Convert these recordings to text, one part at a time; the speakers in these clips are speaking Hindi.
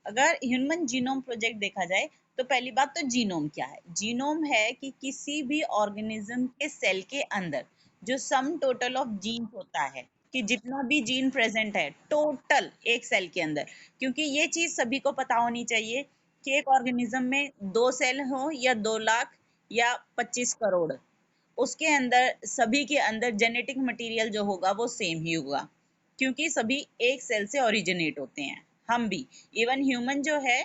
अगर ह्यूमन जीनोम प्रोजेक्ट देखा जाए तो पहली बात तो जीनोम क्या है। जीनोम है कि किसी भी ऑर्गेनिज्म के सेल के अंदर जो सम टोटल ऑफ जीन होता है, कि जितना भी जीन प्रेजेंट है टोटल एक सेल के अंदर, क्योंकि ये चीज सभी को पता होनी चाहिए कि एक ऑर्गेनिज्म में 2 सेल हो या 2 लाख या 25 करोड़, उसके अंदर सभी के अंदर जेनेटिक मटेरियल जो होगा वो सेम ही होगा, क्योंकि सभी एक सेल से ओरिजिनेट होते हैं। हम भी, इवन ह्यूमन जो है,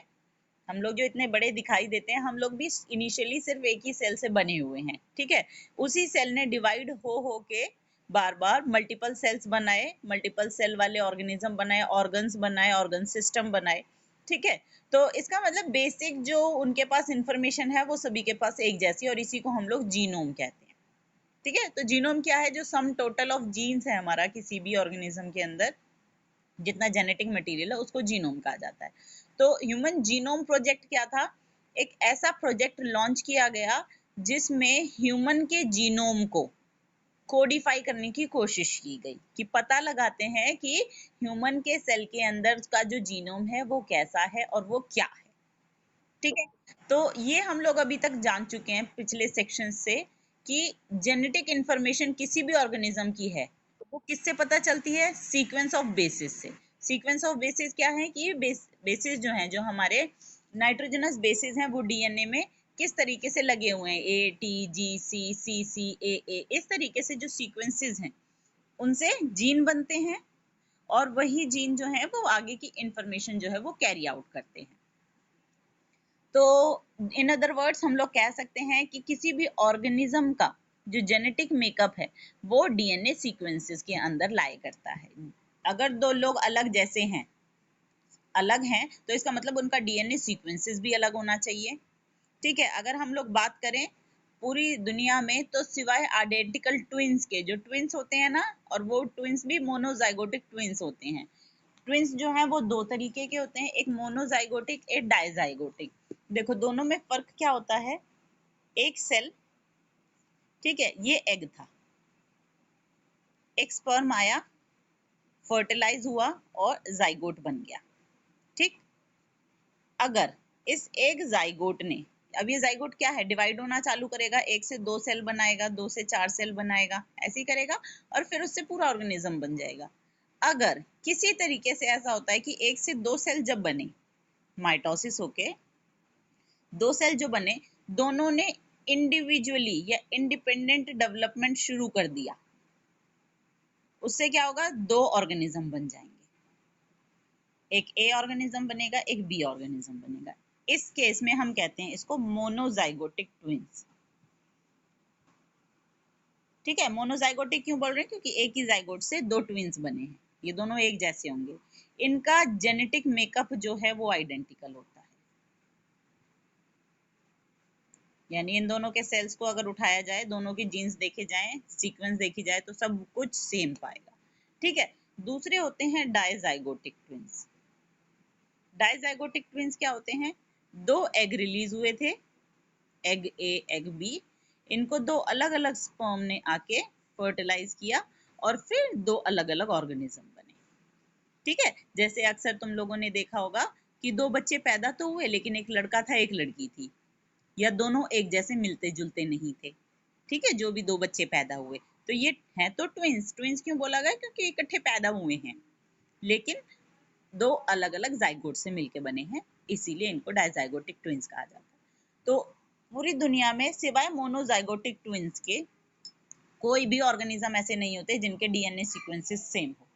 हम लोग जो इतने बड़े दिखाई देते हैं, हम लोग भी इनिशियली सिर्फ एक ही सेल से बने हुए हैं, ठीक है। उसी सेल ने डिवाइड हो के बार बार मल्टीपल सेल्स बनाए, मल्टीपल सेल वाले ऑर्गेनिज्म बनाए, ऑर्गन्स बनाए, ऑर्गन सिस्टम बनाए, ठीक है। तो इसका मतलब बेसिक जो उनके पास इंफॉर्मेशन है वो सभी के पास एक जैसी, और इसी को हम लोग जीनोम कहते हैं, ठीक है। तो जीनोम क्या है? जो सम टोटल ऑफ जीन्स है हमारा किसी भी ऑर्गेनिज्म के अंदर, जितना जेनेटिक मटेरियल है उसको जीनोम कहा जाता है। तो ह्यूमन जीनोम प्रोजेक्ट क्या था? एक ऐसा प्रोजेक्ट लॉन्च किया गया जिसमें ह्यूमन के जीनोम को कोडिफाई करने की कोशिश की गई, कि पता लगाते हैं कि ह्यूमन के सेल के अंदर का जो जीनोम है वो कैसा है और वो क्या है, ठीक है। तो ये हम लोग अभी तक जान चुके हैं पिछले सेक्शन से कि जेनेटिक इंफॉर्मेशन किसी भी ऑर्गेनिज्म की है तो वो किससे पता चलती है? सीक्वेंस ऑफ बेसिस से। सीक्वेंस ऑफ बेसिस क्या है? कि ये बेसिस जो हैं, जो हमारे नाइट्रोजनस बेसिस हैं, वो डीएनए में किस तरीके से लगे हुए हैं, ए टी जी सी सी सी ए, इस तरीके से जो सीक्वेंसेस हैं उनसे जीन बनते हैं, और वही जीन जो है वो आगे की इंफॉर्मेशन जो है वो कैरी आउट करते हैं। तो इन अदर वर्ड्स हम लोग कह सकते हैं कि किसी भी ऑर्गेनिज्म का जो जेनेटिक मेकअप है वो डीएनए सीक्वेंसेस के अंदर लाया करता है। अगर दो लोग अलग हैं तो इसका मतलब उनका डीएनए सीक्वेंसेस भी अलग होना चाहिए, ठीक है। अगर हम लोग बात करें पूरी दुनिया में, तो सिवाय आइडेंटिकल ट्विंस के, जो ट्विंस होते हैं ना, और वो ट्विंस भी मोनोजाइगोटिक ट्विंस होते हैं। ट्विंस जो हैं वो 2 तरीके के होते हैं, एक मोनोजाइगोटिक, एक डाइजाइगोटिक। देखो दोनों में फर्क क्या होता है? एक सेल, ठीक है, ये एग था, एक स्पर्म आया, फर्टिलाइज हुआ और जाइगोट बन गया, ठीक। अगर इस एक जाइगोट ने, अब ये जाइगोट क्या है? डिवाइड होना चालू करेगा, 1 से 2 सेल बनाएगा, 2 से 4 सेल बनाएगा, ऐसे ही करेगा, और फिर उससे पूरा ऑर्गेनिज्म बन जाएगा। अगर किसी तरीके से ऐसा होता है कि 1 से 2 सेल जब बने, माइटोसिस होके 2 सेल जो बने, दोनों ने इंडिविजुअली या इंडिपेंडेंट डेवलपमेंट शुरू कर दिया, उससे क्या होगा? 2 ऑर्गेनिज्म बन जाएंगे, एक ए ऑर्गेनिज्म बनेगा, एक बी ऑर्गेनिज्म बनेगा। इस केस में हम कहते हैं इसको मोनोजाइगोटिक ट्विंस, ठीक है। मोनोजाइगोटिक क्यों बोल रहे हैं? क्योंकि एक ही जाइगोट से 2 ट्विंस बने हैं, ये दोनों एक जैसे होंगे, इनका जेनेटिक मेकअप जो है वो आइडेंटिकल होता है, यानी इन दोनों के सेल्स को अगर उठाया जाए, दोनों की जीन्स देखे जाएं, सीक्वेंस देखी जाए, तो सब कुछ सेम पाएगा, ठीक है। दूसरे होते हैं डायजाइगोटिक ट्विंस। डायजाइगोटिक ट्विंस क्या होते हैं? 2 एग रिलीज हुए थे, एग ए, एग बी, इनको 2 अलग अलग स्पर्म ने आके फर्टिलाइज किया, और फिर 2 अलग अलग ऑर्गेनिज्म बने, ठीक है। जैसे अक्सर तुम लोगों ने देखा होगा कि 2 बच्चे पैदा तो हुए, लेकिन एक लड़का था एक लड़की थी, या दोनों एक जैसे मिलते जुलते नहीं थे, ठीक है, जो भी 2 बच्चे पैदा हुए, तो ये है तो ट्विंस। ट्विंस क्यों बोला गया? क्योंकि इकट्ठे पैदा हुए हैं, लेकिन 2 अलग अलग जाइगोट से मिलके बने हैं, इसीलिए इनको डायजाइगोटिक ट्विंस कहा जाता है। तो पूरी दुनिया में सिवाय मोनोजाइगोटिक ट्विंस के कोई भी ऑर्गेनिज्म ऐसे नहीं होते जिनके डीएनए सीक्वेंसेस सेम हो,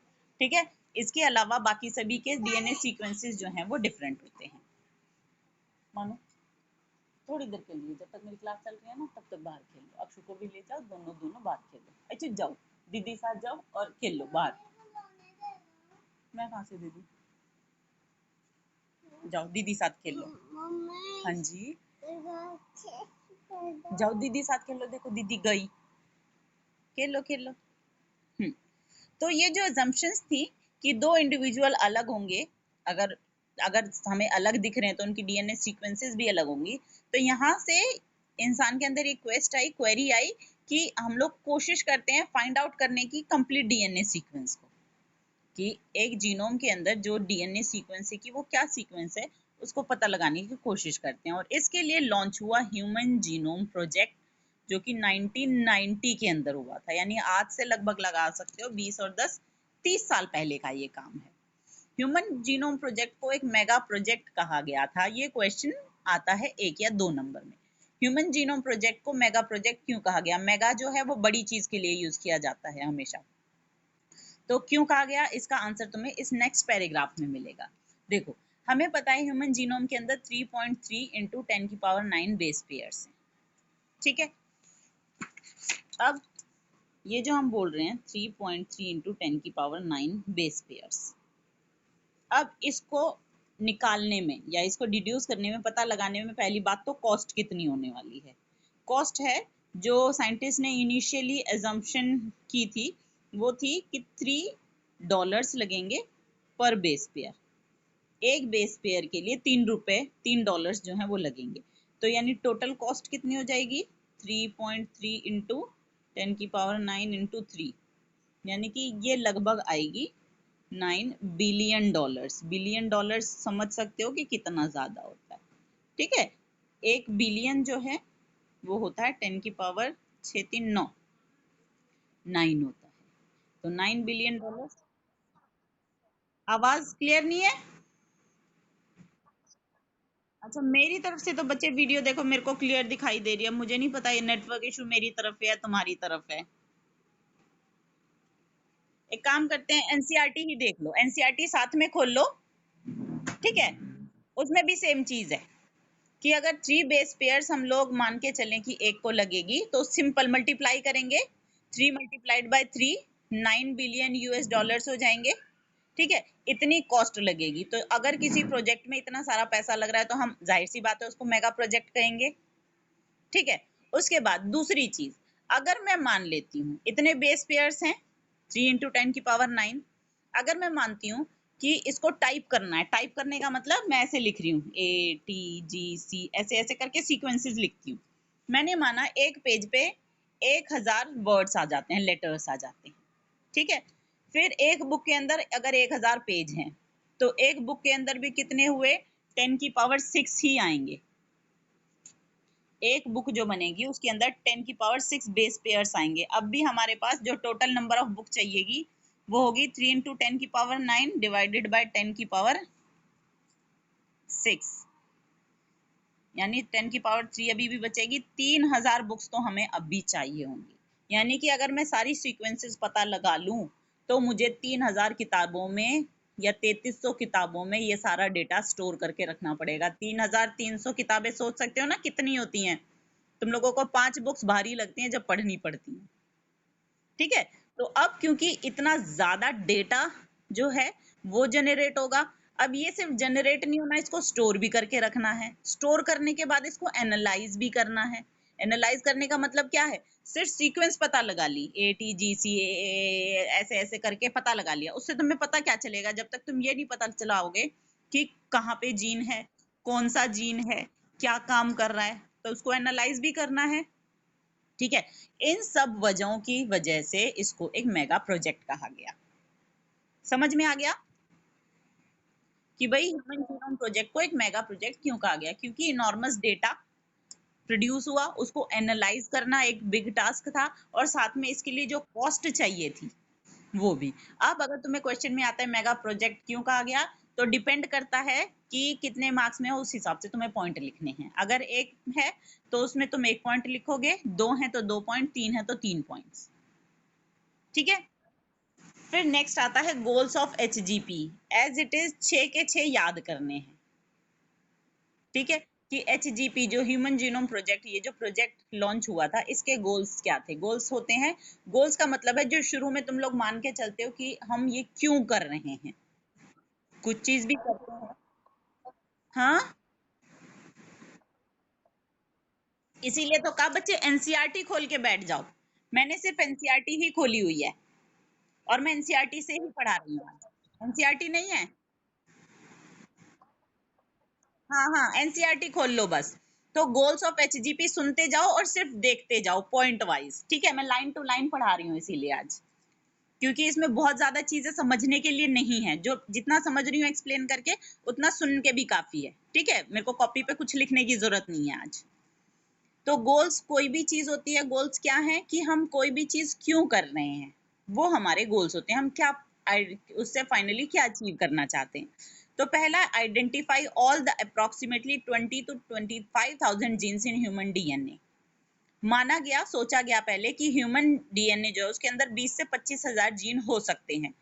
ठीक है। इसके अलावा बाकी सभी के डीएनए सीक्वेंसेस जो हैं वो डिफरेंट होते हैं। मानो थोड़ी देर के लिए, जब तक मेरी क्लास चल रही है ना, तब तक बाहर खेल लो, अक्षु को भी ले जाओ, दोनों दोनों बाहर खेलो। अच्छा जाओ, दीदी साथ जाओ और खेल लो बाहर। मैं कहाँ से दे दूँ? जाओ दीदी साथ खेल लो। हाँ जी, जाओ दीदी साथ खेलो, देखो दीदी गई, खेलो खेलो। तो ये जो assumptions थी कि 2 इंडिविजुअल अलग होंगे, अगर अगर हमें अलग दिख रहे हैं तो उनकी डीएनए सीक्वेंसेस भी अलग होंगी, तो यहाँ से इंसान के अंदर एक क्वेरी आई कि हम लोग कोशिश करते हैं फाइंड आउट करने की कंप्लीट डीएनए सीक्वेंस को, कि एक जीनोम के अंदर जो डीएनए सीक्वेंस है कि वो क्या सीक्वेंस है, उसको पता लगाने की कोशिश करते हैं। और इसके लिए लॉन्च हुआ ह्यूमन जीनोम प्रोजेक्ट, जो कि 1990 के अंदर हुआ था, यानी आज से लगभग लगा सकते हो 20 और 10 30 साल पहले का ये काम है। ह्यूमन जीनोम प्रोजेक्ट को एक मेगा प्रोजेक्ट कहा गया था। ये क्वेश्चन आता है 1 या 2 नंबर में। ह्यूमन जीनोम प्रोजेक्ट को मेगा प्रोजेक्ट क्यों कहा गया? मेगा जो है वो बड़ी चीज के लिए यूज किया जाता है हमेशा, तो क्यों कहा गया, इसका आंसर तुम्हें इस नेक्स्ट पैराग्राफ में मिलेगा। देखो, हमें पता है ह्यूमन जीनोम के अंदर 3.3 इंटू 10⁹ बेस पेयर्स हैं, ठीक है। अब ये जो हम बोल रहे हैं 3.3 इंटू 10⁹ बेस पेयर्स, अब इसको निकालने में या इसको डिड्यूस करने में, पता लगाने में, पहली बात तो कॉस्ट कितनी होने वाली है। कॉस्ट है जो साइंटिस्ट ने इनिशियली एजम्पशन की थी, वो थी कि $3 लगेंगे पर बेस पेयर। एक बेस पेयर के लिए ₹3 $3 जो है वो लगेंगे। तो यानी टोटल कॉस्ट कितनी हो जाएगी? 3.3 इंटू 10⁹ इंटू 3, यानी कि ये लगभग आएगी $9 बिलियन डॉलर्स। समझ सकते हो कि कितना ज्यादा होता है, ठीक है। 1 बिलियन जो है वो होता है 10⁶ 9 होता है, तो $9 बिलियन। आवाज क्लियर नहीं है? अच्छा, मेरी तरफ से तो बच्चे वीडियो देखो, मेरे को क्लियर दिखाई दे रही है। मुझे नहीं पता ये नेटवर्क इशू मेरी तरफ है या तुम्हारी तरफ है। एक काम करते हैं, एनसीईआरटी ही देख लो, एनसीईआरटी साथ में खोल लो, ठीक है। उसमें भी सेम चीज है कि अगर 3 बेस पेयर्स हम लोग मान के चलें कि एक को लगेगी, तो सिंपल मल्टीप्लाई करेंगे, 3 मल्टीप्लाइड बाय 3, $9 बिलियन हो जाएंगे, ठीक है। इतनी कॉस्ट लगेगी। तो अगर किसी प्रोजेक्ट में इतना सारा पैसा लग रहा है, तो हम जाहिर सी बात है उसको मेगा प्रोजेक्ट कहेंगे, ठीक है। उसके बाद दूसरी चीज, अगर मैं मान लेती हूँ इतने बेस पेयर्स हैं 3 इंटू 10⁹, अगर मैं मानती हूँ कि इसको टाइप करना है, टाइप करने का मतलब मैं ऐसे लिख रही हूँ ATGC, ऐसे ऐसे करके सीक्वेंसेस लिखती हूँ। मैंने माना एक पेज पे 1000 वर्ड्स आ जाते हैं, लेटर्स आ जाते हैं, ठीक है। फिर एक बुक के अंदर अगर 1000 पेज हैं, तो एक बुक के अंदर भी कितने हुए? 10⁶ ही आएंगे। एक बुक जो बनेगी उसके अंदर 10⁶ बेस पेयर्स आएंगे। अब भी हमारे पास जो टोटल नंबर ऑफ बुक चाहिएगी वो होगी 3 इंटू 10⁹ डिवाइडेड बाय 10⁶, यानी 10⁻³ अभी भी बचेगी। 3000 बुक्स तो हमें अभी चाहिए होंगी, यानी कि अगर मैं सारी सीक्वेंसेस पता लगा लूं तो मुझे 3000 किताबों में या 3300 किताबों में ये सारा डेटा स्टोर करके रखना पड़ेगा। 3300 किताबें, सोच सकते हो ना कितनी होती हैं। तुम लोगों को 5 बुक्स भारी लगती हैं जब पढ़नी पड़ती हैं, ठीक है। तो अब क्योंकि इतना ज्यादा डेटा जो है वो जनरेट होगा, अब ये सिर्फ जनरेट नहीं होना, इसको स्टोर भी करके रखना है। स्टोर करने के बाद इसको एनालाइज भी करना है। एनालाइज करने का मतलब क्या है? सिर्फ सीक्वेंस पता लगा ली, ATGC ऐसे ऐसे करके पता लगा लिया, उससे तुम्हें पता क्या चलेगा जब तक तुम ये नहीं पता चलाओगे कि कहाँ पे जीन है, कौन सा जीन है, क्या काम कर रहा है। तो उसको एनालाइज भी करना है, ठीक है। इन सब वजहों की वजह से इसको एक मेगा प्रोजेक्ट कहा गया। समझ में आ गया कि भाई ह्यूमन जीनोम प्रोजेक्ट को एक मेगा प्रोजेक्ट क्यों कहा गया? क्योंकि इनॉर्मस डेटा प्रोड्यूस हुआ, उसको एनालाइज करना एक बिग टास्क था, और साथ में इसके लिए जो कॉस्ट चाहिए थी वो भी। अब अगर तुम्हें क्वेश्चन में आता है मेगा प्रोजेक्ट क्यों कहा गया, तो डिपेंड करता है कि कितने मार्क्स में हो, उस हिसाब से तुम्हें पॉइंट लिखने हैं। अगर एक है तो उसमें तुम 1 पॉइंट लिखोगे, 2 है तो 2 पॉइंट, 3 है तो 3 पॉइंट्स, ठीक है। फिर नेक्स्ट आता है goals of HGP। As it is 6 के 6 याद करने हैं, ठीक है। कि HGP जो ह्यूमन जीनोम प्रोजेक्ट, ये जो प्रोजेक्ट लॉन्च हुआ था, इसके गोल्स क्या थे? गोल्स होते हैं, गोल्स का मतलब है जो शुरू में तुम लोग मान के चलते हो कि हम ये क्यों कर रहे हैं, कुछ चीज भी करते हैं। हाँ, इसीलिए तो कहा बच्चे एनसीईआरटी खोल के बैठ जाओ। मैंने सिर्फ एनसीईआरटी ही खोली हुई है और मैं एनसीईआरटी से ही पढ़ा रही हूँ आज। एनसीईआरटी नहीं है? हाँ हाँ, एनसीईआरटी खोल लो बस। तो गोल्स ऑफ HGP सुनते जाओ और सिर्फ देखते जाओ पॉइंट वाइज, ठीक है। मैं लाइन टू लाइन पढ़ा रही हूँ इसीलिए आज। क्योंकि इसमें बहुत ज्यादा चीजें समझने के लिए नहीं है, जो जितना समझ रही हूँ एक्सप्लेन करके उतना सुन के भी काफी है। ठीक है, मेरे को कॉपी पे कुछ लिखने की जरूरत नहीं है आज। तो गोल्स कोई भी चीज होती है, गोल्स क्या है कि हम कोई भी चीज क्यों कर रहे हैं, वो हमारे गोल्स होते हैं। हम क्या उससे फाइनली क्या अचीव करना चाहते हैं। तो पहला, identify all the approximately 20 to 25,000 genes in human DNA. माना गया, सोचा गया पहले कि ह्यूमन डीएनए जो है उसके अंदर 20 से 25,000 जीन हो सकते हैं।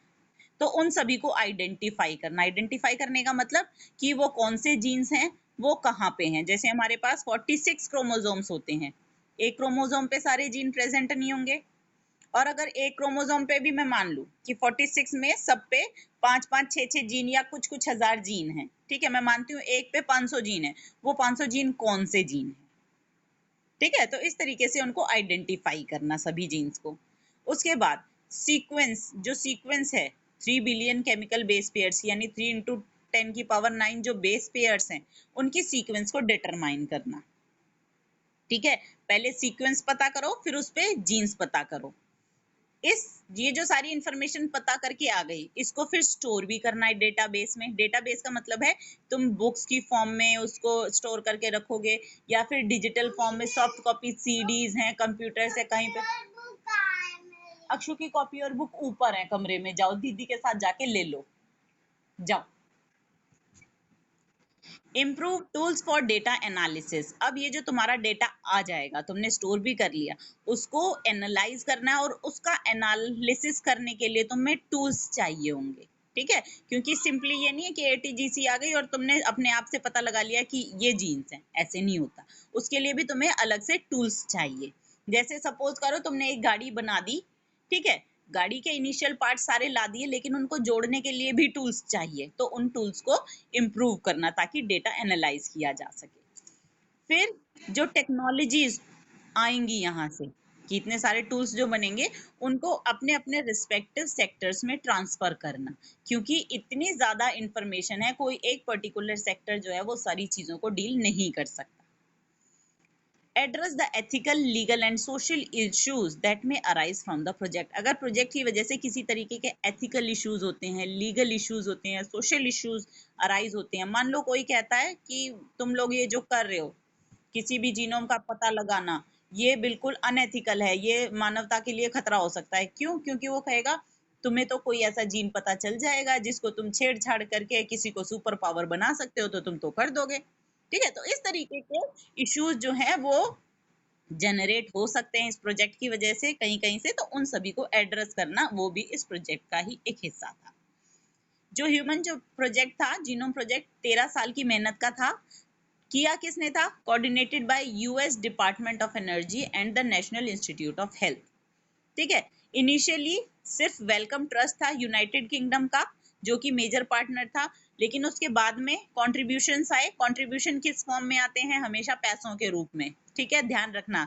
तो उन सभी को आइडेंटिफाई करना। आइडेंटिफाई करने का मतलब कि वो कौन से जीन्स हैं, वो कहाँ पे हैं। जैसे हमारे पास 46 क्रोमोसोम्स होते हैं, एक क्रोमोसोम पे सारे जीन प्रेजेंट नहीं होंगे। और अगर एक क्रोमोसोम पे भी मैं मान लूं कि 46 में सब पे 5-5, 6-6 जीन या कुछ कुछ हजार जीन हैं, ठीक है, मैं मानती हूँ एक पे 500 जीन है, वो 500 जीन कौन से जीन है। ठीक है, तो इस तरीके से उनको आइडेंटिफाई करना सभी जीन्स को। उसके बाद सीक्वेंस, जो सीक्वेंस है 3 बिलियन केमिकल बेस पेयर्स यानी 3 इंटू 10⁹ जो बेस पेयर्स हैं उनकी सीक्वेंस को डिटरमाइन करना। ठीक है, पहले सीक्वेंस पता करो, फिर उस पे जीन्स पता करो। ये जो सारी इंफॉर्मेशन पता करके आ गई, इसको फिर स्टोर भी करना है डेटाबेस में। डेटाबेस का मतलब है तुम बुक्स की फॉर्म में उसको स्टोर करके रखोगे, या फिर डिजिटल फॉर्म में सॉफ्ट कॉपी सीडीज हैं, कंप्यूटर से कहीं पे। अक्षु की कॉपी और बुक ऊपर है कमरे में, जाओ दीदी के साथ जाके ले लो, जाओ। Improve tools for data analysis. अब ये जो तुम्हारा डेटा आ जाएगा, तुमने स्टोर भी कर लिया, उसको एनालाइज करना है और उसका एनालिसिस करने के लिए तुम्हें टूल्स चाहिए होंगे। ठीक है, क्योंकि सिंपली ये नहीं है कि ATGC आ गई और तुमने अपने आप से पता लगा लिया कि ये जीन्स हैं, ऐसे नहीं होता। उसके लिए भी तुम्हें अलग से टूल्स चाहिए। जैसे सपोज करो तुमने एक गाड़ी बना दी, ठीक है, गाड़ी के इनिशियल पार्ट सारे ला दिए, लेकिन उनको जोड़ने के लिए भी टूल्स चाहिए, तो उन टूल्स को इम्प्रूव करना ताकि डेटा एनालाइज किया जा सके। फिर जो टेक्नोलॉजीज आएंगी यहाँ से, कि इतने सारे टूल्स जो बनेंगे उनको अपने अपने रिस्पेक्टिव सेक्टर्स में ट्रांसफर करना, क्योंकि इतनी ज्यादा इंफॉर्मेशन है, कोई एक पर्टिकुलर सेक्टर जो है वो सारी चीजों को डील नहीं कर सकता। Address the ethical, legal and social issues that में अराइज फ्रॉम द प्रोजेक्ट। अगर प्रोजेक्ट की वजह से किसी तरीके के एथिकल इश्यूज होते हैं, लीगल इश्यूज होते हैं, सोशल इश्यूज अराइज होते हैं, मान लो कोई कहता है कि तुम लोग ये जो कर रहे हो, किसी भी जीनोम का पता लगाना, ये बिल्कुल अनएथिकल है, ये मानवता के लिए खतरा हो सकता है। क्यों? क्योंकि वो कहेगा तुम्हें तो कोई ऐसा जीन पता चल जाएगा जिसको तुम छेड़छाड़ करके किसी को सुपर पावर बना सकते हो, तो तुम तो कर दोगे। ठीक है, तो इस तरीके के इश्यूज जो है वो जनरेट हो सकते हैं इस प्रोजेक्ट की वजह से कहीं कहीं से, तो उन सभी को एड्रेस करना वो भी इस प्रोजेक्ट का ही एक हिस्सा था। जो प्रोजेक्ट था, जीनोम प्रोजेक्ट, 13 साल की मेहनत का था। किया किसने था? Coordinated by US department of energy and the national institute of health. ठीक है, इनिशियली सिर्फ वेलकम ट्रस्ट था यूनाइटेड किंगडम का, जो कि मेजर पार्टनर था, लेकिन उसके बाद में कॉन्ट्रीब्यूशंस आए। कॉन्ट्रीब्यूशन किस फॉर्म में आते हैं? हमेशा पैसों के रूप में। ठीक है, ध्यान रखना,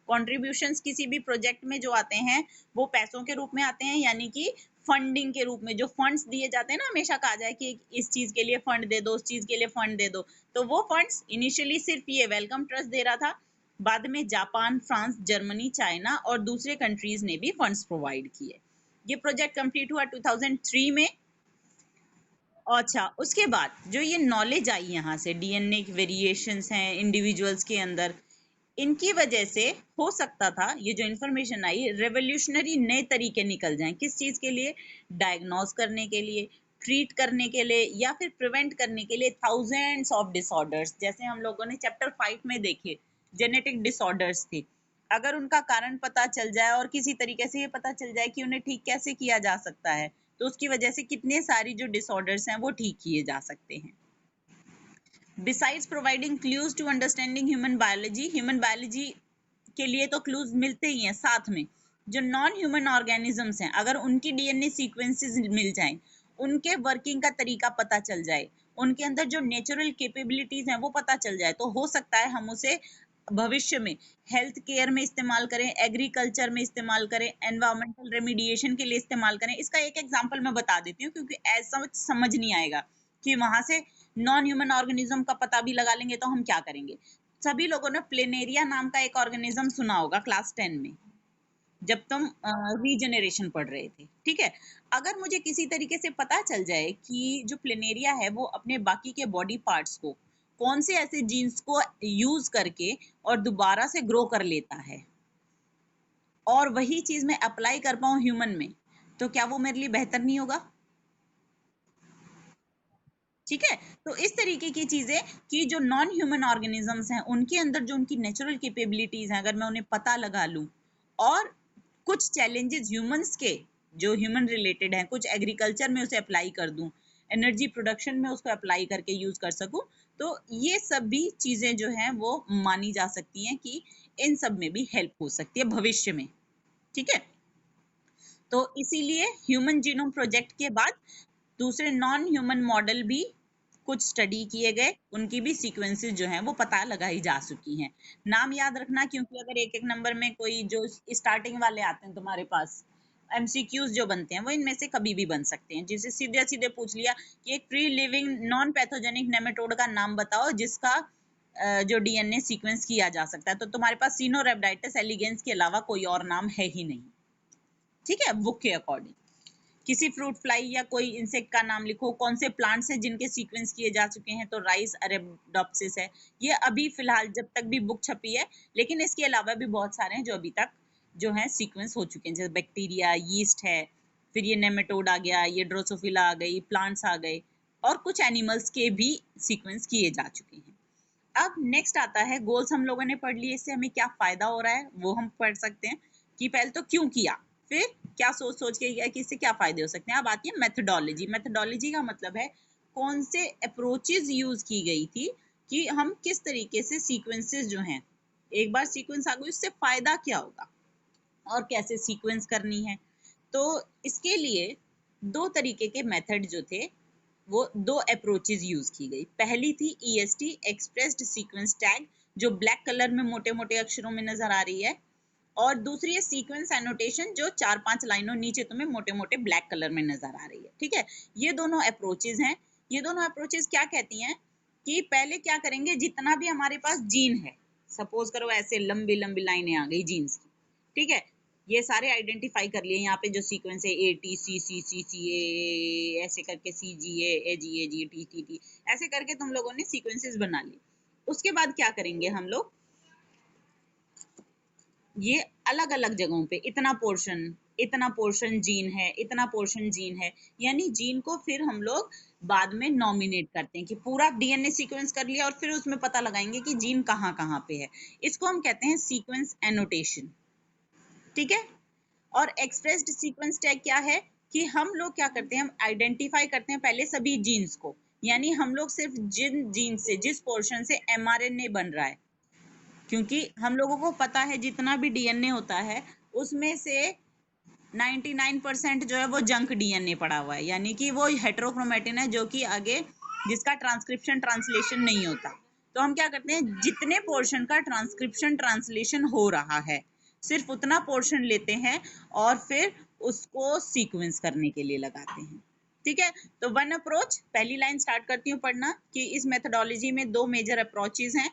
कॉन्ट्रीब्यूशंस किसी भी प्रोजेक्ट में जो आते हैं वो पैसों के रूप में आते हैं, यानी कि फंडिंग के रूप में। जो फंड्स दिए जाते हैं ना, हमेशा कहा जाए कि इस चीज के लिए फंड दे दो, उस चीज के लिए फंड दे दो, तो वो फंड्स इनिशियली सिर्फ ये वेलकम ट्रस्ट दे रहा था। बाद में जापान, फ्रांस, जर्मनी, चाइना और दूसरे कंट्रीज ने भी फंड्स प्रोवाइड किए। ये प्रोजेक्ट कंप्लीट हुआ 2003 में। अच्छा, उसके बाद जो ये नॉलेज आई यहाँ से, डीएनए वेरिएशंस हैं इंडिविजुअल्स के अंदर, इनकी वजह से हो सकता था ये जो इंफॉर्मेशन आई, रेवोल्यूशनरी नए तरीके निकल जाएं। किस चीज के लिए? डायग्नोज करने के लिए, ट्रीट करने के लिए, या फिर प्रिवेंट करने के लिए थाउजेंड्स ऑफ डिसऑर्डर्स। जैसे हम लोगों ने चैप्टर 5 में देखे, जेनेटिक डिसऑर्डर्स थी। अगर उनका कारण पता चल जाए और किसी तरीके से ये पता चल जाए कि उन्हें ठीक कैसे किया जा सकता है, तो उसकी वजह से कितने सारी जो डिसऑर्डर्स हैं वो ठीक किए जा सकते हैं। Besides providing clues to understanding human biology के लिए तो क्लूज मिलते ही हैं, साथ में जो नॉन ह्यूमन ऑर्गेनिजम्स हैं, अगर उनकी डीएनए सीक्वेंसेस मिल जाएं, उनके वर्किंग का तरीका पता चल जाए, उनके अंदर जो नेचुरल कैपेबिलिटीज हैं वो पता चल जाए, तो हो सकता है हम उसे भविष्य में हेल्थ केयर में इस्तेमाल करें, एग्रीकल्चर में इस्तेमाल करें, एनवायरमेंटल रेमिडिएशन के लिए इस्तेमाल करें। इसका एक एग्जांपल मैं बता देती हूँ, क्योंकि ऐसा समझ नहीं आएगा कि वहां से नॉन ह्यूमन ऑर्गेनिज्म का पता भी लगा लेंगे तो हम क्या करेंगे। सभी लोगों ने प्लेनेरिया नाम का एक ऑर्गेनिज्म सुना होगा क्लास 10 में, जब तुम रीजनरेशन पढ़ रहे थे, ठीक है। अगर मुझे किसी तरीके से पता चल जाए कि जो प्लेनेरिया है वो अपने बाकी के बॉडी पार्ट्स को कौन से ऐसे जीन्स को यूज करके और दोबारा से ग्रो कर लेता है, और वही चीज मैं अप्लाई कर पाऊं ह्यूमन में, तो क्या वो मेरे लिए बेहतर नहीं होगा? ठीक है। तो इस तरीके की चीजें कि जो नॉन ह्यूमन ऑर्गेनिजम्स हैं उनके अंदर जो उनकी नेचुरल कैपेबिलिटीज हैं, अगर मैं उन्हें पता लगा लूं, और कुछ चैलेंजेस ह्यूमंस के जो ह्यूमन रिलेटेड हैं, कुछ एग्रीकल्चर में उसे अप्लाई कर दूं, एनर्जी प्रोडक्शन में उसको अप्लाई करके यूज कर सकूं, तो ये सब भी चीजें जो हैं वो मानी जा सकती हैं कि इन सब में भी हेल्प हो सकती है भविष्य में। ठीक है। तो इसीलिए ह्यूमन जीनोम प्रोजेक्ट के बाद दूसरे नॉन ह्यूमन मॉडल भी कुछ स्टडी किए गए, उनकी भी सीक्वेंसेस जो हैं वो पता लगाई जा चुकी हैं। नाम याद रखना, क्योंकि अगर एक एक नंबर में कोई जो स्टार्टिंग वाले आते हैं तुम्हारे पास, एमसीक्यूज जो बनते हैं वो इनमें से कभी भी बन सकते हैं। जिसे सीधे सीधे पूछ लिया कि एक free living non pathogenic nematode का नाम बताओ जिसका जो डीएनए सीक्वेंस किया जा सकता है, तो तुम्हारे पास सिनोरेब्डाइटिस एलिगेंस के अलावा कोई और नाम है ही नहीं। ठीक है, बुक के अकॉर्डिंग। किसी फ्रूट फ्लाई या कोई इंसेक्ट का नाम लिखो, कौन से प्लांट्स हैं जिनके सीक्वेंस किए जा चुके हैं, तो राइस अरेबिडोप्सिस है। ये अभी फिलहाल जब तक भी बुक छपी है, लेकिन इसके अलावा भी बहुत सारे हैं जो अभी तक जो है सीक्वेंस हो चुके हैं, जैसे बैक्टीरिया, यीस्ट है, फिर ये नेमेटोड आ गया, ये ड्रोसोफिला आ गई, प्लांट्स आ गए, और कुछ एनिमल्स के भी सीक्वेंस किए जा चुके हैं। अब नेक्स्ट आता है गोल्स, हम लोगों ने पढ़ लिए, इससे हमें क्या फायदा हो रहा है वो हम पढ़ सकते हैं कि पहले तो क्यों किया, फिर क्या सोच सोच के किया कि इससे क्या फायदे हो सकते हैं। अब आती है मेथोडोलॉजी। मेथोडोलॉजी का मतलब है कौन से अप्रोचेस यूज की गई थी कि हम किस तरीके से सीक्वेंसेस जो हैं, एक बार सीक्वेंस आ गई उससे फायदा क्या होगा और कैसे सीक्वेंस करनी है। तो इसके लिए दो तरीके के मेथड जो थे वो दो अप्रोचेस यूज की गई। पहली थी EST, एक्सप्रेस्ड सीक्वेंस टैग, जो ब्लैक कलर में मोटे मोटे अक्षरों में नजर आ रही है, और दूसरी है सीक्वेंस एनोटेशन, जो 4-5 लाइनों नीचे तुम्हें मोटे मोटे ब्लैक कलर में नजर आ रही है। ठीक है, ये दोनों अप्रोचेस हैं। ये दोनों अप्रोचेस क्या कहती हैं कि पहले क्या करेंगे, जितना भी हमारे पास जीन है, सपोज करो ऐसे लंबी लंबी लाइनें आ गई जीन्स की, ठीक है, ये सारे आइडेंटिफाई कर लिए। यहाँ पे जो सीक्वेंस है ATCCCCA, ऐसे करके CGA AGAGTTT, ऐसे करके तुम लोगों ने सीक्वेंसेस बना ली। उसके बाद क्या करेंगे हम लोग, ये अलग अलग जगहों पे इतना पोर्शन जीन है, इतना पोर्शन जीन है, यानी जीन को फिर हम लोग बाद में नॉमिनेट करते हैं कि पूरा डीएनए सीक्वेंस कर लिया और फिर उसमें पता लगाएंगे कि जीन कहाँ कहाँ पे है। इसको हम कहते हैं सीक्वेंस एनोटेशन। ठीक है। और एक्सप्रेस्ड सीक्वेंस टैग क्या है कि हम लोग क्या करते हैं, हम आइडेंटिफाई करते हैं पहले सभी जीन्स को, यानी हम लोग सिर्फ जिन जीन से, जिस पोर्शन से mRNA बन रहा है, क्योंकि हम लोगों को पता है जितना भी डीएनए होता है उसमें से 99% जो है वो जंक डीएनए पड़ा हुआ है, यानी कि वो हेट्रोक्रोमेटिन है जो कि आगे जिसका ट्रांसक्रिप्शन ट्रांसलेशन नहीं होता। तो हम क्या करते हैं, जितने पोर्शन का ट्रांसक्रिप्शन ट्रांसलेशन हो रहा है सिर्फ उतना पोर्शन लेते हैं और फिर उसको सीक्वेंस करने के लिए लगाते हैं। ठीक है। तो वन अप्रोच, पहली लाइन स्टार्ट करती हूँ पढ़ना कि इस मेथोडोलॉजी में दो मेजर अप्रोचेस हैं।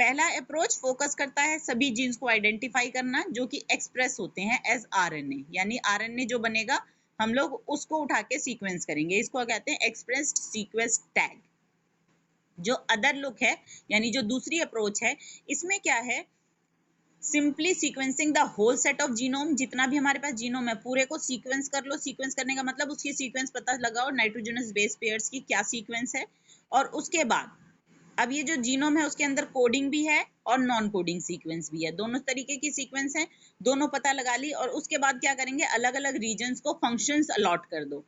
पहला अप्रोच फोकस करता है सभी जीन्स को आइडेंटिफाई करना जो कि एक्सप्रेस होते हैं एज आरएनए, यानी आरएनए जो बनेगा हम लोग उसको उठा के सीक्वेंस करेंगे, इसको कहते हैं एक्सप्रेस्ड सीक्वेंस टैग। जो अदर लुक है, यानी जो दूसरी अप्रोच है, इसमें क्या है, simply sequencing the whole set of genome, जितना भी हमारे पास जीनोम है पूरे को सीक्वेंस कर लो। सीक्वेंस करने का मतलब उसकी सीक्वेंस पता लगाओ, नाइट्रोजनस बेस पेयर्स की क्या सीक्वेंस है, और उसके बाद अब ये जो जीनोम है उसके अंदर कोडिंग भी है और नॉन कोडिंग सीक्वेंस भी है, दोनों तरीके की सीक्वेंस है, दोनों पता लगा ली। और उसके बाद क्या करेंगे, अलग अलग रीजन्स को फंक्शंस अलॉट कर दो,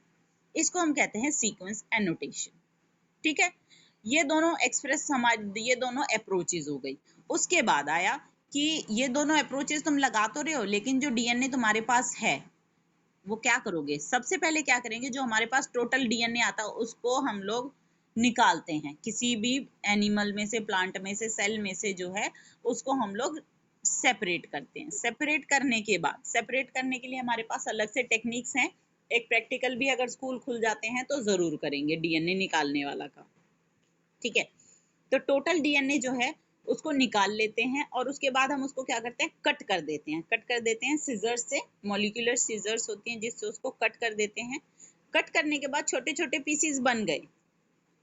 इसको हम कहते हैं सीक्वेंस एनोटेशन। ठीक है, ये दोनों एक्सप्रेस हमारे, ये दोनों अप्रोचेज हो गई। उसके बाद आया कि ये दोनों अप्रोचेज तुम लगा तो रहे हो, लेकिन जो डीएनए तुम्हारे पास है वो क्या करोगे, सबसे पहले क्या करेंगे, जो हमारे पास टोटल डीएनए आता है उसको हम लोग निकालते हैं, किसी भी एनिमल में से, प्लांट में से, सेल में से जो है उसको हम लोग सेपरेट करते हैं। सेपरेट करने के बाद, सेपरेट करने के लिए हमारे पास अलग से टेक्निक्स हैं, एक प्रैक्टिकल भी अगर स्कूल खुल जाते हैं तो जरूर करेंगे डीएनए निकालने वाला का। ठीक है। तो टोटल डीएनए जो है उसको निकाल लेते हैं और उसके बाद हम उसको क्या करते हैं, कट कर देते हैं। कट कर देते हैं सीजर्स से, मॉलिक्यूलर सीजर्स होती हैं जिससे उसको कट कर देते हैं। कट करने के बाद छोटे छोटे पीसीज बन गए,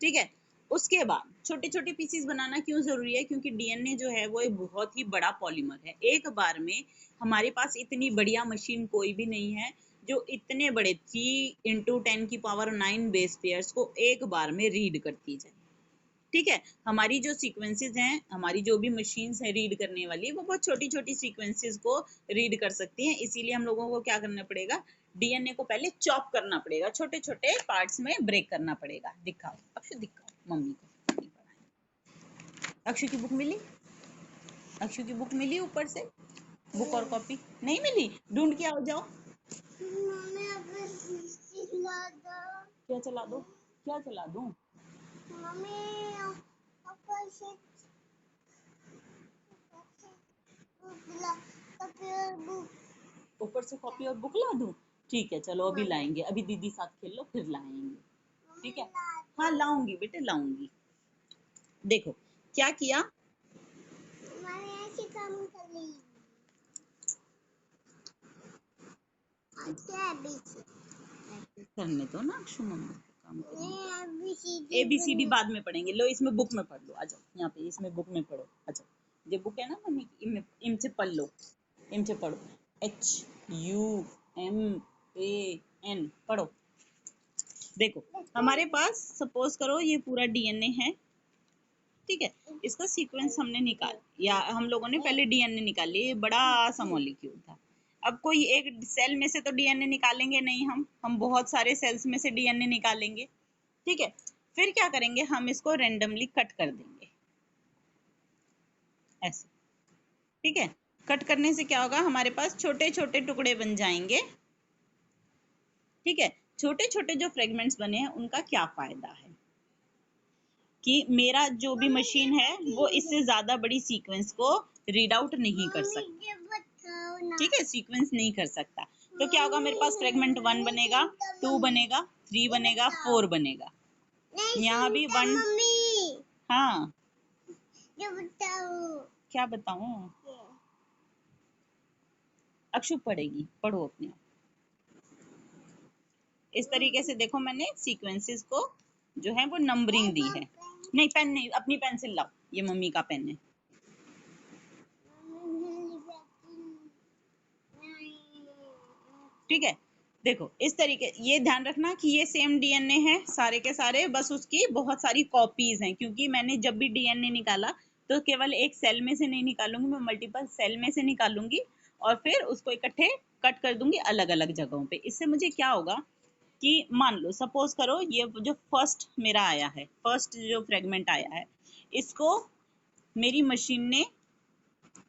ठीक है। उसके बाद छोटे छोटे पीसीज बनाना क्यों जरूरी है, क्योंकि डीएनए जो है वो एक बहुत ही बड़ा पॉलीमर है। एक बार में हमारे पास इतनी बढ़िया मशीन कोई भी नहीं है जो इतने बड़े 3×10⁹ बेस पेयर्स को एक बार में रीड करती जाए, ठीक है। हमारी जो सीक्वेंसेस हैं, हमारी जो भी मशीन्स हैं रीड करने वाली, वो बहुत छोटी छोटी सीक्वेंसेस को रीड कर सकती हैं। इसीलिए हम लोगों को क्या करना पड़ेगा, डीएनए को पहले चॉप करना पड़ेगा, छोटे छोटे पार्ट्स में ब्रेक करना पड़ेगा। दिखाओ अक्षु, दिखाओ मम्मी को। अक्षु की बुक मिली? अक्षु की बुक मिली ऊपर से? बुक और कॉपी नहीं मिली? ढूंढ के आओ जाओ। क्या चला दो? क्या चला दूं? ऊपर से कॉपी और बुक ला दूं? ठीक है चलो अभी लाएंगे, अभी दीदी साथ खेल लो फिर लाएंगे, ठीक है। हाँ लाऊंगी बेटे, लाऊंगी। देखो क्या किया, करने दो ना अक्षु, मम्मा काम करने। ABCD बाद में पढ़ेंगे, लो इसमें बुक में पढ़ लो, आ जाओ यहाँ पे, इसमें बुक में पढ़ो, आ जाओ। ये बुक है ना मम्मी की, इनसे पढ़ लो, इनसे पढ़ो। HUMAN पढ़ो। देखो हमारे पास सपोज करो ये पूरा डीएनए है, ठीक है। इसका सीक्वेंस हमने निकाल, या हम लोगों ने पहले डीएनए निकाल लिया, ये बड़ा सा मॉलिक्यूल था। अब कोई एक सेल में से तो डीएनए निकालेंगे नहीं, हम बहुत सारे सेल्स में से डीएनए निकालेंगे, ठीक है। फिर क्या करेंगे, हम इसको रेंडमली कट कर देंगे ऐसे, ठीक है। कट करने से क्या होगा, हमारे पास छोटे छोटे टुकड़े बन जाएंगे, ठीक है। छोटे छोटे जो फ्रेगमेंट्स बने हैं उनका क्या फायदा है कि मेरा जो भी मशीन है वो इससे ज्यादा बड़ी सीक्वेंस को रीड आउट नहीं कर सकता, ठीक है, सीक्वेंस नहीं कर सकता। तो क्या होगा, मेरे पास फ्रेगमेंट 1 बनेगा, 2 बनेगा, 3 बनेगा, 4 बनेगा। यहाँ भी 1। हाँ क्या बताऊं, अक्षु पढ़ेगी, पढ़ो अपने। इस तरीके से देखो मैंने सीक्वेंसेस को जो है वो नंबरिंग दी है। नहीं पेन नहीं, अपनी पेंसिल लाओ, ये मम्मी का पेन है। ठीक है, देखो इस तरीके, ये ध्यान रखना कि ये सेम डीएनए है सारे के सारे, बस उसकी बहुत सारी कॉपीज हैं, क्योंकि मैंने जब भी डीएनए निकाला तो केवल एक सेल में से नहीं निकालूंगी, मैं मल्टीपल सेल में से निकालूंगी और फिर उसको इकट्ठे कट कर दूंगी अलग अलग जगहों पे। इससे मुझे क्या होगा कि मान लो सपोज करो ये जो फर्स्ट मेरा आया है, फर्स्ट जो फ्रेगमेंट आया है, इसको मेरी मशीन ने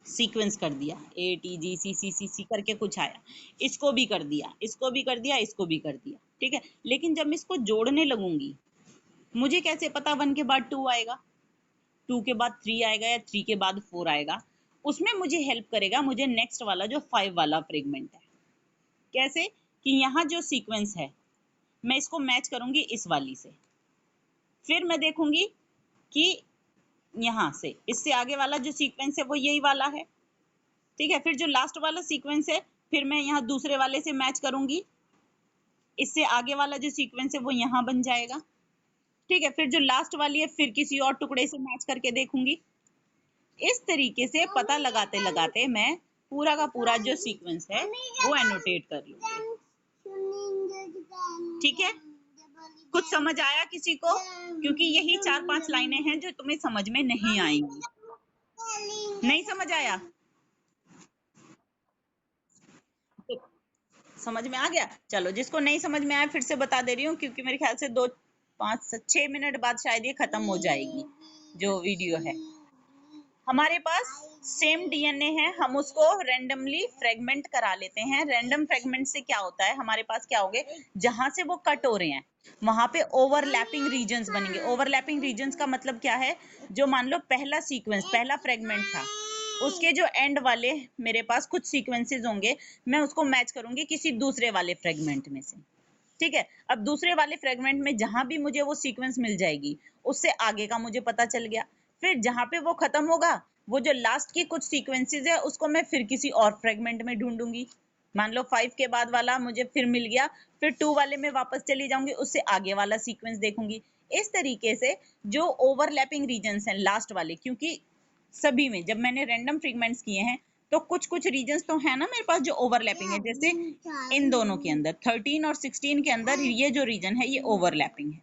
सीक्वेंस कर दिया, ATGCCCC करके कुछ आया, इसको भी कर दिया, इसको भी कर दिया, इसको भी कर दिया, ठीक है। लेकिन जब मैं इसको जोड़ने लगूंगी, मुझे कैसे पता 1 के बाद 2 आएगा, 2 के बाद 3 आएगा या 3 के बाद 4 आएगा। उसमें मुझे हेल्प करेगा मुझे नेक्स्ट वाला जो 5 वाला फ्रेगमेंट है। कैसे कि यहाँ जो सीक्वेंस है मैं इसको मैच करूंगी इस वाली से, फिर मैं देखूंगी कि यहाँ से इससे आगे वाला जो सीक्वेंस है वो यही वाला है, ठीक है। फिर जो लास्ट वाला सीक्वेंस है फिर मैं यहाँ दूसरे वाले से मैच करूंगी, इससे आगे वाला जो सीक्वेंस है वो यहाँ बन जाएगा, ठीक है। फिर जो लास्ट वाली है फिर किसी और टुकड़े से मैच करके देखूंगी। इस तरीके से पता लगाते लगाते मैं पूरा का पूरा जो सीक्वेंस है वो एनोटेट कर लूंगी, ठीक है। कुछ समझ आया किसी को? क्योंकि यही 4-5 लाइनें हैं जो तुम्हें समझ में नहीं आएंगी। नहीं समझ आया? समझ में आ गया? चलो जिसको नहीं समझ में आया फिर से बता दे रही हूँ, क्योंकि मेरे ख्याल से 2-5-6 मिनट बाद शायद ये खत्म हो जाएगी जो वीडियो है। हमारे पास सेम डीएनए है, हम उसको रेंडमली फ्रेगमेंट करा लेते हैं। रैंडम फ्रेगमेंट से क्या होता है, हमारे पास क्या होंगे, जहां से वो कट हो रहे हैं वहां पे ओवरलैपिंग रीजन्स बनेंगे। ओवरलैपिंग रीजन्स का मतलब क्या है, जो मान लो पहला सीक्वेंस, पहला फ्रेगमेंट था, उसके जो एंड वाले मेरे पास कुछ सीक्वेंसेस होंगे, मैं उसको मैच करूंगी किसी दूसरे वाले फ्रेगमेंट में से, ठीक है। अब दूसरे वाले फ्रेगमेंट में जहां भी मुझे वो सीक्वेंस मिल जाएगी उससे आगे का मुझे पता चल गया, फिर जहां पे वो खत्म होगा, वो जो लास्ट की कुछ सीक्वेंसेस है उसको मैं फिर किसी और फ्रेगमेंट में ढूंढूंगी। मान लो 5 के बाद वाला मुझे फिर मिल गया, फिर 2 वाले में वापस चली जाऊंगी, उससे आगे वाला सीक्वेंस देखूंगी। इस तरीके से जो ओवरलैपिंग रीजन्स हैं लास्ट वाले, क्योंकि सभी में जब मैंने रैंडम फ्रेगमेंट्स किए हैं तो कुछ कुछ रीजन्स तो है ना मेरे पास जो ओवरलैपिंग है, जैसे इन दोनों के अंदर 13 और 16 के अंदर ये जो रीजन है ये ओवरलैपिंग है।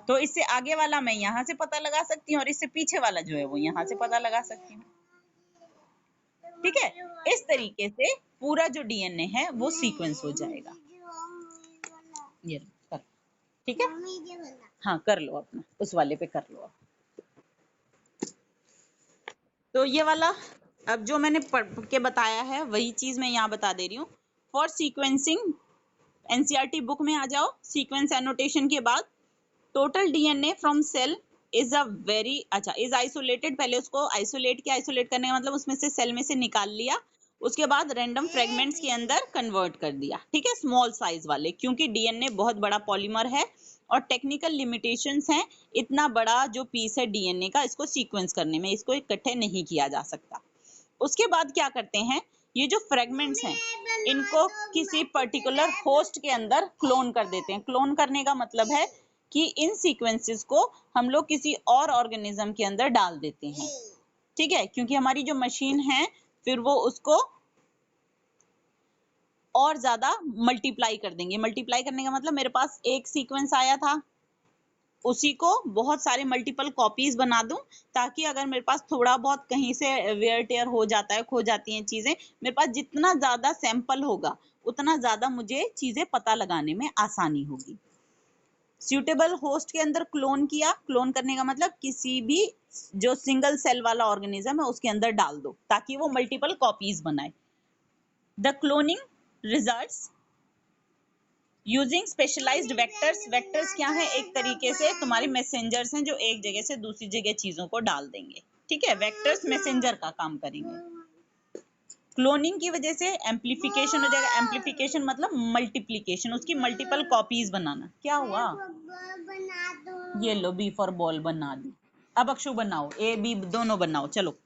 तो इससे आगे वाला मैं यहाँ से पता लगा सकती हूँ और इससे पीछे वाला जो है वो यहाँ से पता लगा सकती हूँ। ठीक है, इस तरीके से पूरा जो डीएनए है वो सीक्वेंस हो जाएगा। ये कर, ठीक है, हाँ कर लो अपना, उस वाले पे कर लो। तो ये वाला अब जो मैंने पढ़ के बताया है वही चीज मैं यहाँ बता दे रही हूँ। फॉर सीक्वेंसिंग एनसीईआरटी बुक में आ जाओ, सीक्वेंस एनोटेशन के बाद total DNA from cell is a very अच्छा इज आइसोलेटेड, पहले उसको आइसोलेट किया, आइसोलेट करने का मतलब उसमें से सेल में से निकाल लिया, उसके बाद रैंडम फ्रेगमेंट्स के अंदर कन्वर्ट कर दिया। ठीक है, स्मॉल साइज वाले, क्योंकि डीएनए बहुत बड़ा पॉलीमर है और टेक्निकल लिमिटेशंस हैं, इतना बड़ा जो पीस है डीएनए का इसको सीक्वेंस करने में, इसको इकट्ठे नहीं किया जा सकता। उसके बाद क्या करते हैं, ये जो फ्रेगमेंट्स हैं इनको किसी पर्टिकुलर होस्ट के अंदर क्लोन कर देते हैं। क्लोन करने का मतलब है कि इन सीक्वेंसेस को हम लोग किसी और ऑर्गेनिज्म के अंदर डाल देते हैं। ठीक है, क्योंकि हमारी जो मशीन है फिर वो उसको और ज्यादा मल्टीप्लाई कर देंगे। मल्टीप्लाई करने का मतलब मेरे पास एक सीक्वेंस आया था, उसी को बहुत सारे मल्टीपल कॉपीज बना दूं, ताकि अगर मेरे पास थोड़ा बहुत कहीं से वेयर टेयर हो जाता है, खो जाती हैं चीजें, मेरे पास जितना ज्यादा सैंपल होगा उतना ज्यादा मुझे चीजें पता लगाने में आसानी होगी। सूटेबल होस्ट के अंदर क्लोन किया, क्लोन करने का मतलब किसी भी जो सिंगल सेल वाला ऑर्गेनिज्म है उसके अंदर डाल दो ताकि वो मल्टीपल कॉपीज बनाए। The cloning results using specialised vectors. Vectors क्या है, एक तरीके से तुम्हारे मैसेंजर्स हैं जो एक जगह से दूसरी जगह चीजों को डाल देंगे। ठीक है, वेक्टर्स मैसेंजर का काम करेंगे। क्लोनिंग की वजह से एम्प्लीफिकेशन हो जाएगा। एम्प्लीफिकेशन मतलब मल्टीप्लीकेशन, उसकी मल्टीपल कॉपीज बनाना। क्या हुआ, ये लो बी फॉर बॉल बना दी। अब अक्षु बनाओ, ए बी दोनों बनाओ, चलो।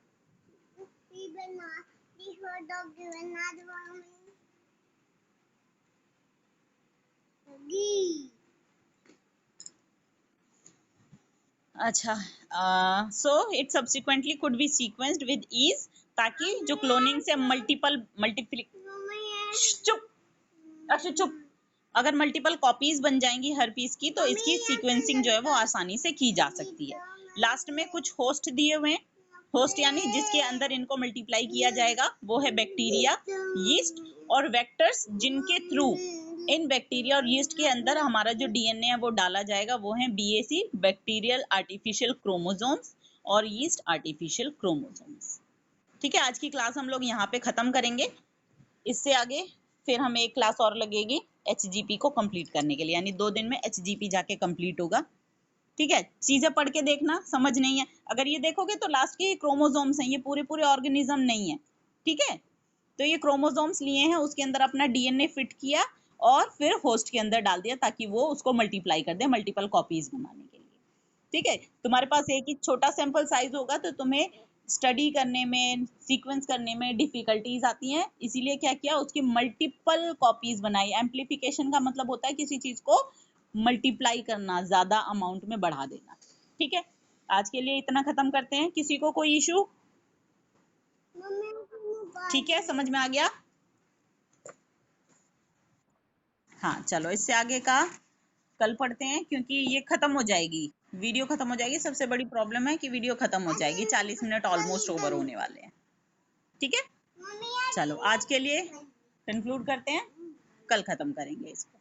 अच्छा, so it subsequently could be sequenced with ease, ताकि जो क्लोनिंग से चुप अक्षु चुप, अगर मल्टीपल कॉपीज बन जाएंगी हर पीस की तो इसकी सीक्वेंसिंग जो है वो आसानी से की जा सकती है। लास्ट में कुछ होस्ट दिए हुए हैं, होस्ट यानी जिसके अंदर इनको मल्टीप्लाई किया जाएगा, वो है बैक्टीरिया, यीस्ट और वेक्टर्स, जिनके थ्रू इन बैक्टीरिया और यीस्ट के अंदर हमारा जो डीएनए है वो डाला जाएगा, वो है बीएसी बैक्टीरियल आर्टिफिशियल क्रोमोसोम्स और यीस्ट आर्टिफिशियल क्रोमोसोम्स। ठीक है, आज की क्लास हम लोग यहाँ पे खत्म करेंगे। इससे आगे फिर हमें एक क्लास और लगेगी एचजीपी को कंप्लीट करने के लिए, यानी 2 दिन में एचजीपी जाके कंप्लीट होगा। ठीक है, चीजें पढ़ के देखना, समझ नहीं है अगर ये देखोगे तो लास्ट के क्रोमोसोम्स हैं, ये पूरे पूरे ऑर्गेनिज्म नहीं है। ठीक है, तो ये क्रोमोसोम्स लिए हैं, उसके अंदर अपना डीएनए फिट किया और फिर होस्ट के अंदर डाल दिया ताकि वो उसको मल्टीप्लाई कर दे मल्टीपल कॉपीज बनाने के लिए। ठीक है, तुम्हारे पास एक ही छोटा सैंपल साइज होगा तो तुम्हें स्टडी करने में, सीक्वेंस करने में डिफिकल्टीज आती हैं, इसीलिए क्या किया, उसकी मल्टीपल कॉपीज बनाई। एम्प्लीफिकेशन का मतलब होता है किसी चीज को मल्टीप्लाई करना, ज्यादा अमाउंट में बढ़ा देना। ठीक है, आज के लिए इतना खत्म करते हैं। किसी को कोई इशू? ठीक है, समझ में आ गया? हाँ चलो, इससे आगे का कल पढ़ते हैं, क्योंकि ये खत्म हो जाएगी, वीडियो खत्म हो जाएगी। सबसे बड़ी प्रॉब्लम है कि वीडियो खत्म हो जाएगी, 40 मिनट ऑलमोस्ट ओवर होने वाले हैं। ठीक है, चलो आज के लिए कंक्लूड करते हैं, कल खत्म करेंगे इसको।